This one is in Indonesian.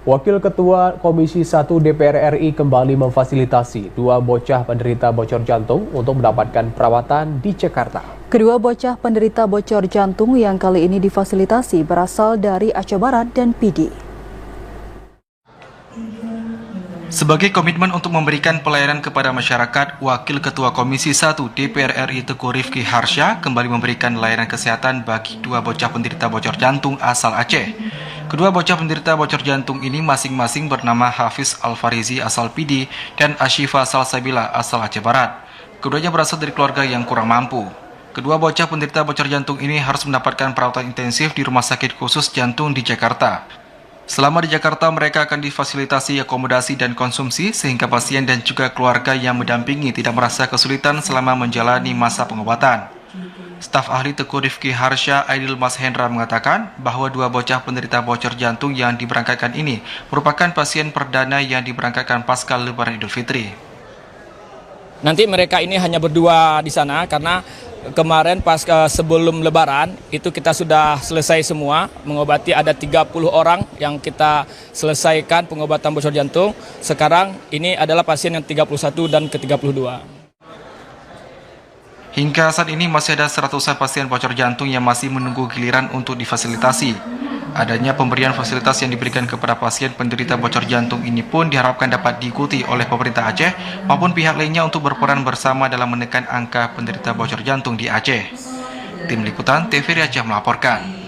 Wakil Ketua Komisi 1 DPR RI kembali memfasilitasi dua bocah penderita bocor jantung untuk mendapatkan perawatan di Jakarta. Kedua bocah penderita bocor jantung yang kali ini difasilitasi berasal dari Aceh Barat dan Pidi. Sebagai komitmen untuk memberikan pelayanan kepada masyarakat, Wakil Ketua Komisi 1 DPR RI Teguh Rifki Harsha kembali memberikan layanan kesehatan bagi dua bocah penderita bocor jantung asal Aceh. Kedua bocah penderita bocor jantung ini masing-masing bernama Hafiz Al-Farizi asal Pidi dan Ashifa Salsabila asal Aceh Barat. Keduanya berasal dari keluarga yang kurang mampu. Kedua bocah penderita bocor jantung ini harus mendapatkan perawatan intensif di Rumah Sakit Khusus Jantung di Jakarta. Selama di Jakarta, mereka akan difasilitasi akomodasi dan konsumsi sehingga pasien dan juga keluarga yang mendampingi tidak merasa kesulitan selama menjalani masa pengobatan. Staf ahli Teguh Rifki Harsha Aidil Mas Hendra mengatakan bahwa dua bocah penderita bocor jantung yang diberangkatkan ini merupakan pasien perdana yang diberangkatkan pasca Lebaran Idul Fitri. Nanti mereka ini hanya berdua di sana karena kemarin pas sebelum Lebaran itu kita sudah selesai semua mengobati, ada 30 orang yang kita selesaikan pengobatan bocor jantung. Sekarang ini adalah pasien yang 31 dan ke-32. Hingga saat ini masih ada seratusan pasien bocor jantung yang masih menunggu giliran untuk difasilitasi. Adanya pemberian fasilitas yang diberikan kepada pasien penderita bocor jantung ini pun diharapkan dapat diikuti oleh pemerintah Aceh maupun pihak lainnya untuk berperan bersama dalam menekan angka penderita bocor jantung di Aceh. Tim Liputan TVRI Aceh melaporkan.